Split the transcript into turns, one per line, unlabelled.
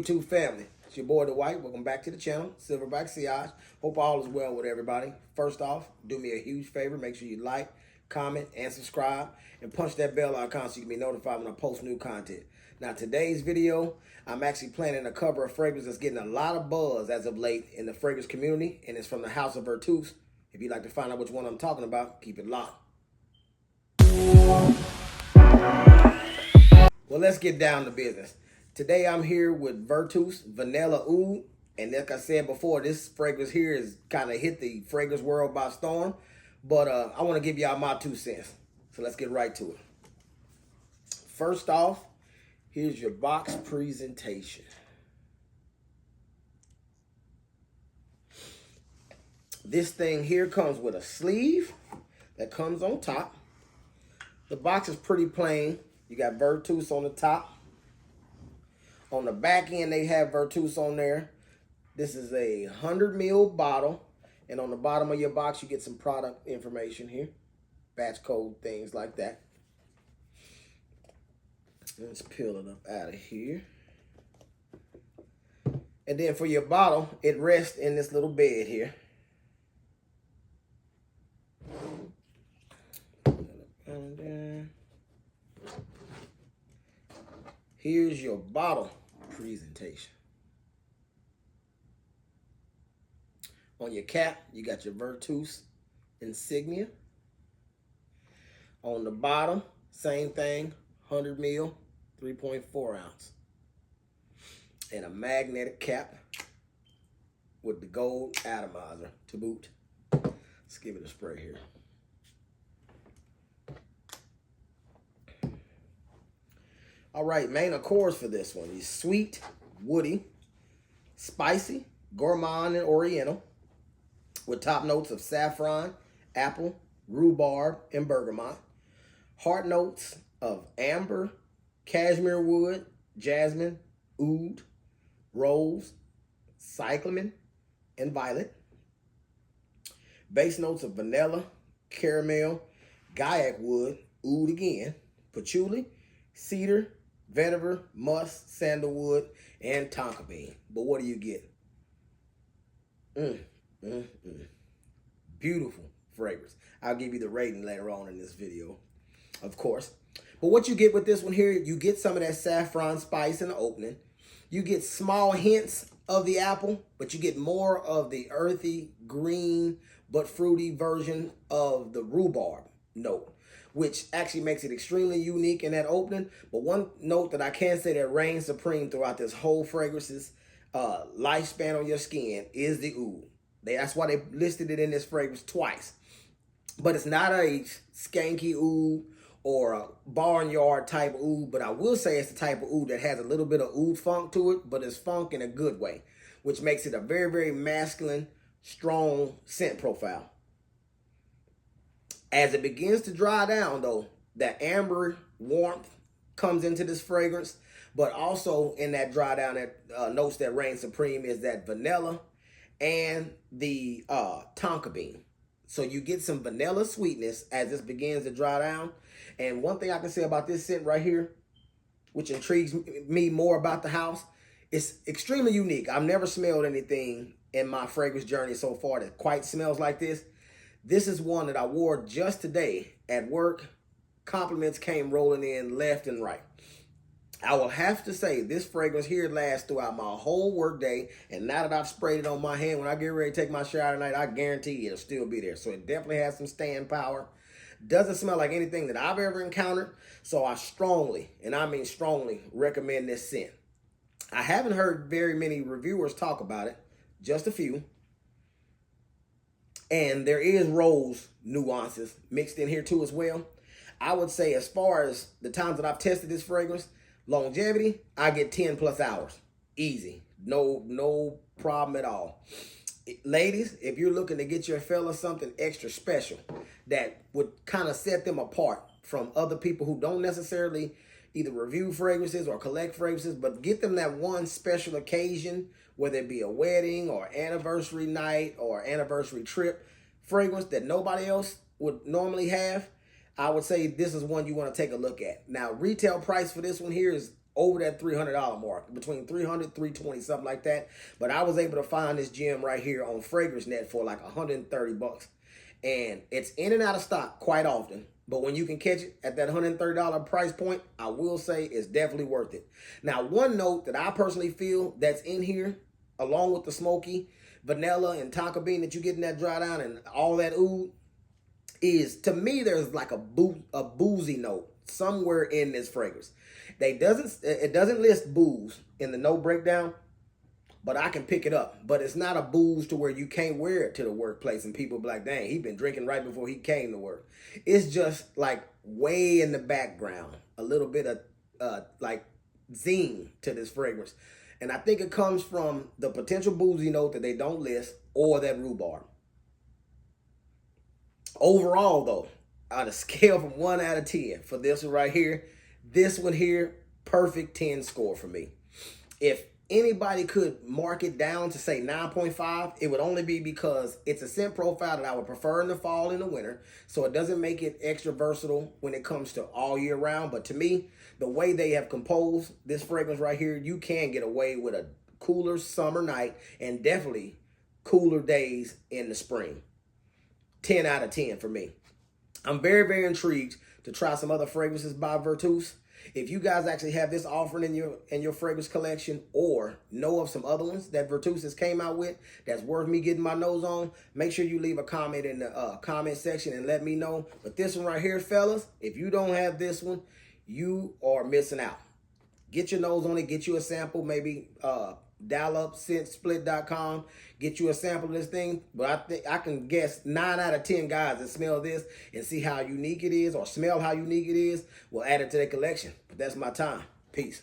YouTube family? It's your boy, The White. Welcome back to the channel, Silverback Siage. Hope all is well with everybody. First off, do me a huge favor. Make sure you like, comment, and subscribe. And punch that bell icon so you can be notified when I post new content. Now, today's video, I'm actually planning a cover of fragrance that's getting a lot of buzz as of late in the fragrance community, and it's from the house of Vertus. If you'd like to find out which one I'm talking about, keep it locked. Well, let's get down to business. Today I'm here with Vertus Vanilla Oud. And like I said before, this fragrance here is kind of hit the fragrance world by storm. But I want to give y'all my 2 cents. So let's get right to it. First off, here's your box presentation. This thing here comes with a sleeve that comes on top. The box is pretty plain. You got Vertus on the top. On the back end, they have Vertus on there. This is a 100 ml bottle. And on the bottom of your box, you get some product information here. Batch code, things like that. Let's peel it up out of here. And then for your bottle, it rests in this little bed here. Here's your bottle presentation. On your cap, you got your Vertus insignia. On the bottom, same thing, 100 ml, 3.4 ounce. And a magnetic cap with the gold atomizer to boot. Let's give it a spray here. All right, main accords for this one is sweet, woody, spicy, gourmand, and oriental, with top notes of saffron, apple, rhubarb, and bergamot. Heart notes of amber, cashmere wood, jasmine, oud, rose, cyclamen, and violet. Base notes of vanilla, caramel, guaiac wood, oud again, patchouli, cedar, vetiver, musk, sandalwood, and tonka bean. But what do you get? Beautiful fragrance. I'll give you the rating later on in this video, of course. But what you get with this one here, you get some of that saffron spice in the opening. You get small hints of the apple, but you get more of the earthy, green, but fruity version of the rhubarb note, which actually makes it extremely unique in that opening. But one note that I can say that reigns supreme throughout this whole fragrance's lifespan on your skin is the oud. That's why they listed it in this fragrance twice. But it's not a skanky oud or a barnyard type oud, but I will say it's the type of oud that has a little bit of oud funk to it, but it's funk in a good way, which makes it a very, very masculine, strong scent profile. As it begins to dry down, though, that amber warmth comes into this fragrance, but also in that dry down, that notes that reign supreme is that vanilla and the tonka bean. So you get some vanilla sweetness as this begins to dry down. And one thing I can say about this scent right here, which intrigues me more about the house, it's extremely unique. I've never smelled anything in my fragrance journey so far that quite smells like this. This is one that I wore just today at work. Compliments came rolling in left and right. I will have to say this fragrance here lasts throughout my whole work day. And now that I've sprayed it on my hand, when I get ready to take my shower tonight, I guarantee it'll still be there. So it definitely has some staying power. Doesn't smell like anything that I've ever encountered. So I strongly, and I mean strongly, recommend this scent. I haven't heard very many reviewers talk about it. Just a few. And there is rose nuances mixed in here too as well. I would say as far as the times that I've tested this fragrance, longevity, I get 10 plus hours. Easy. No problem at all. Ladies, if you're looking to get your fella something extra special that would kind of set them apart from other people who don't necessarily either review fragrances or collect fragrances, but get them that one special occasion, whether it be a wedding or anniversary night or anniversary trip fragrance that nobody else would normally have, I would say this is one you want to take a look at. Now, retail price for this one here is over that $300 mark, between 300, 320, something like that. But I was able to find this gem right here on Fragrance Net for like 130 bucks. And it's in and out of stock quite often. But when you can catch it at that $130 price point, I will say it's definitely worth it. Now, one note that I personally feel that's in here, along with the smoky vanilla and tonka bean that you get in that dry down and all that oud, is, to me, there's like a boozy note somewhere in this fragrance. It doesn't list booze in the note breakdown, but I can pick it up. But it's not a booze to where you can't wear it to the workplace and people be like, dang, he been drinking right before he came to work. It's just like way in the background, a little bit of like zing to this fragrance. And I think it comes from the potential boozy note that they don't list, or that rhubarb. Overall, though, on a scale from 1 out of 10 for this one right here, this one here, perfect 10 score for me. If anybody could mark it down to say 9.5, it would only be because it's a scent profile that I would prefer in the fall and the winter. So it doesn't make it extra versatile when it comes to all year round. But to me, the way they have composed this fragrance right here, you can get away with a cooler summer night and definitely cooler days in the spring. 10 out of 10 for me. I'm very, very intrigued to try some other fragrances by Vertus. If you guys actually have this offering in your fragrance collection, or know of some other ones that Vertus has came out with that's worth me getting my nose on, make sure you leave a comment in the comment section and let me know. But this one right here, fellas, if you don't have this one, you are missing out. Get your nose on it. Get you a sample, maybe dial up scentsplit.com, get you a sample of this thing. But I think I can guess 9 out of 10 guys that smell this and see how unique it is, or smell how unique it is, will add it to their collection. But that's my time. Peace.